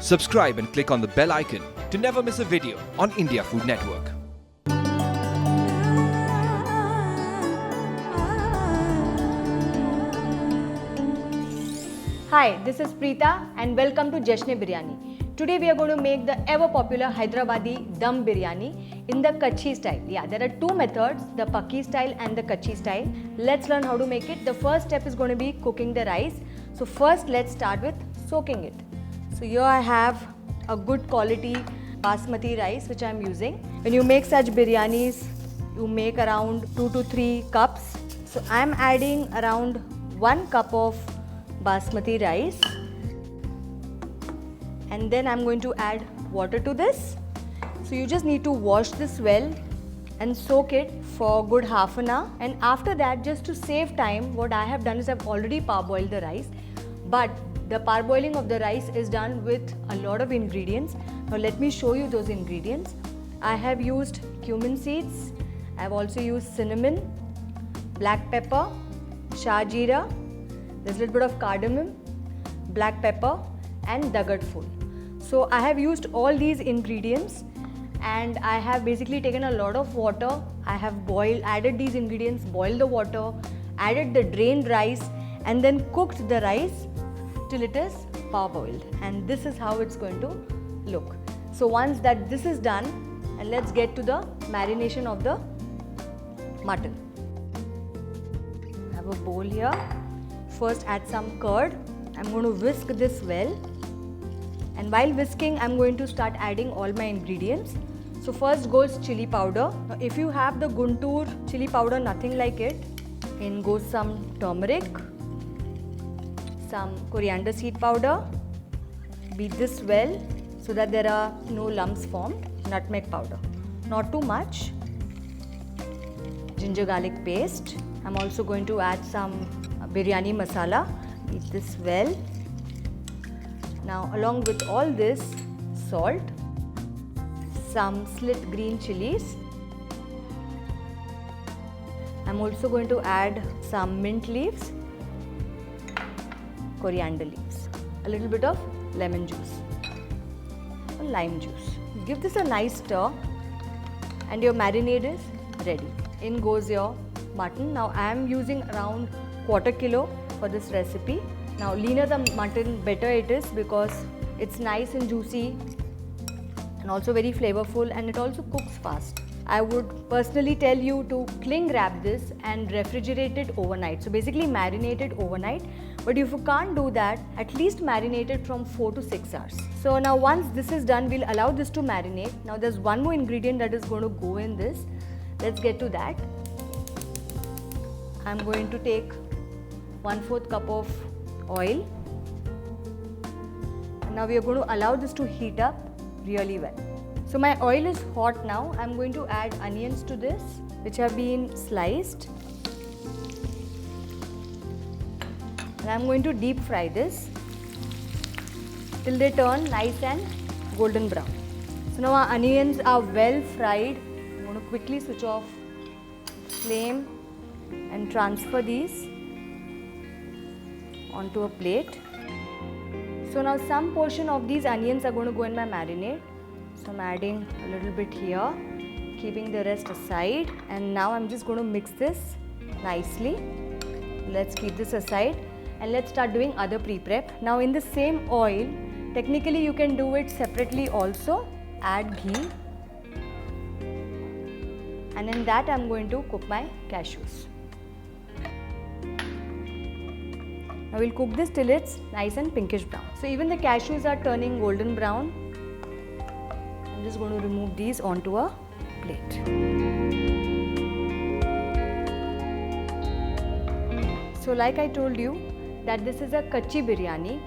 Subscribe and click on the bell icon to never miss a video on India Food Network. Hi, this is Preeta and welcome to Jashn-e-Biryani. Today we are going to make the ever popular Hyderabadi Dum Biryani in the Kachhi style. Yeah, there are two methods, the Pakki style and the Kachhi style. Let's learn how to make it. The first step is going to be cooking the rice. So first let's start with soaking it. So here I have a good quality Basmati rice which I am using. When you make such biryanis, you make around 2 to 3 cups. So I am adding around 1 cup of Basmati rice and then I'm going to add water to this. So you just need to wash this well and soak it for a good half an hour, and after that, just to save time, what I have done is I've already parboiled the rice, but the parboiling of the rice is done with a lot of ingredients. Now let me show you those ingredients. I have used cumin seeds, I have also used cinnamon, black pepper, shahjeera, there's a little bit of cardamom, black pepper and dagat fool. So I have used all these ingredients and I have basically taken a lot of water. I have added these ingredients, boiled the water, added the drained rice and then cooked the rice till it is parboiled, and this is how it's going to look. So once that this is done, and let's get to the marination of the mutton. I have a bowl here. First add some curd. I'm going to whisk this well, and while whisking I'm going to start adding all my ingredients. So first goes chilli powder. Now if you have the Guntur chilli powder, nothing like it. In goes some turmeric, some coriander seed powder. Beat this well so that there are no lumps formed. Nutmeg powder, not too much. Ginger garlic paste. I'm also going to add some biryani masala. Beat this well. Now along with all this, salt, some slit green chillies. I'm also going to add some mint leaves, coriander leaves, a little bit of lemon juice or lime juice. Give this a nice stir and your marinade is ready. In goes your mutton. Now I am using around quarter kilo for this recipe. Now leaner the mutton, better it is, because it's nice and juicy and also very flavorful, and it also cooks fast. I would personally tell you to cling wrap this and refrigerate it overnight. So basically marinate it overnight, but if you can't do that, at least marinate it from 4 to 6 hours. So now once this is done, we'll allow this to marinate. Now there's one more ingredient that is going to go in this. Let's get to that. I'm going to take 1/4 cup of oil. And now we are going to allow this to heat up really well. So my oil is hot now. I'm going to add onions to this, which have been sliced. And I'm going to deep fry this till they turn nice and golden brown. So now our onions are well fried. I'm going to quickly switch off flame and transfer these onto a plate. So now some portion of these onions are going to go in my marinade. So I'm adding a little bit here, keeping the rest aside, and now I'm just going to mix this nicely. Let's keep this aside and let's start doing other pre-prep. Now in the same oil, technically you can do it separately also. Add ghee, and in that I'm going to cook my cashews. Now we'll cook this till it's nice and pinkish brown. So even the cashews are turning golden brown. I'm just going to remove these onto a plate. So like I told you that this is a Kachhi Biryani.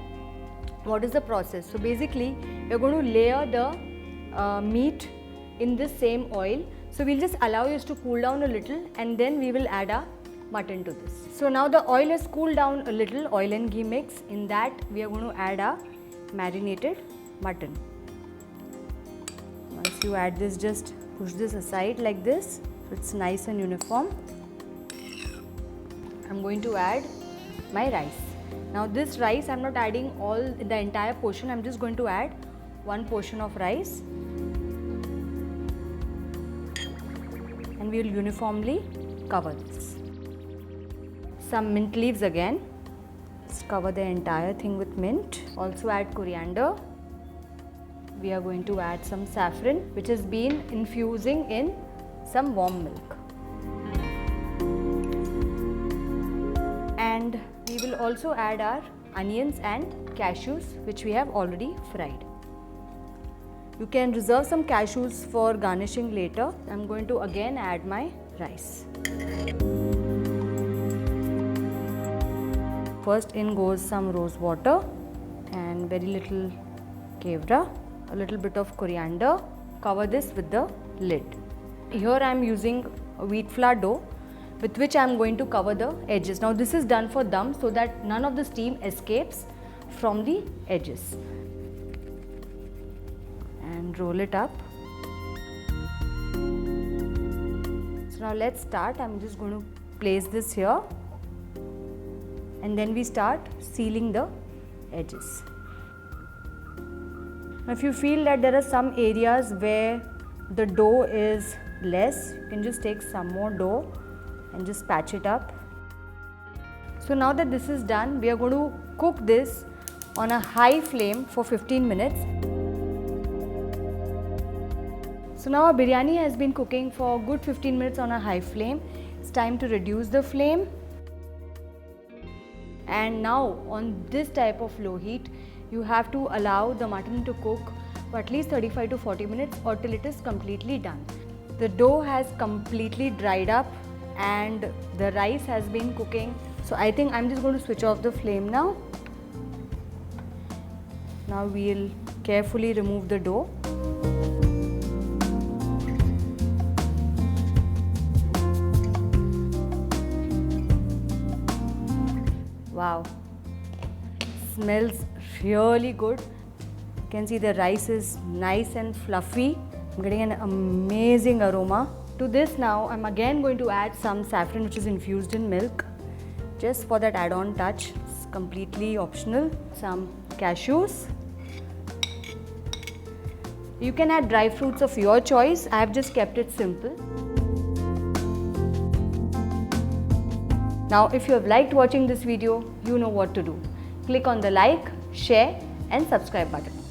What is the process? So basically we're going to layer the meat in this same oil. So we'll just allow this to cool down a little and then we will add our mutton to this. So now the oil has cooled down a little, oil and ghee mix. In that we are going to add our marinated mutton. Once you add this, just push this aside like this so it's nice and uniform. I'm going to add my rice. Now this rice, I'm not adding all the entire portion, I'm just going to add one portion of rice. And we will uniformly cover this. Some mint leaves again. Let's cover the entire thing with mint. Also add coriander. We are going to add some saffron, which has been infusing in some warm milk. And we will also add our onions and cashews, which we have already fried. You can reserve some cashews for garnishing later. I'm going to again add my rice. First in goes some rose water and very little kevra, a little bit of coriander. Cover this with the lid. Here I am using a wheat flour dough with which I am going to cover the edges. Now this is done for dum so that none of the steam escapes from the edges. And roll it up. So now let's start. I'm just going to place this here. And then we start sealing the edges. Now if you feel that there are some areas where the dough is less, you can just take some more dough and just patch it up. So now that this is done, we are going to cook this on a high flame for 15 minutes. So now our biryani has been cooking for a good 15 minutes on a high flame. It's time to reduce the flame. And now on this type of low heat, you have to allow the mutton to cook for at least 35 to 40 minutes or till it is completely done. The dough has completely dried up and the rice has been cooking. So I think I'm just going to switch off the flame now. Now we'll carefully remove the dough. Wow, smells really good. You can see the rice is nice and fluffy. I'm getting an amazing aroma. To this now, I'm again going to add some saffron which is infused in milk. Just for that add-on touch, it's completely optional. Some cashews. You can add dry fruits of your choice. I have just kept it simple. Now, if you have liked watching this video, you know what to do. Click on the like, share and subscribe button.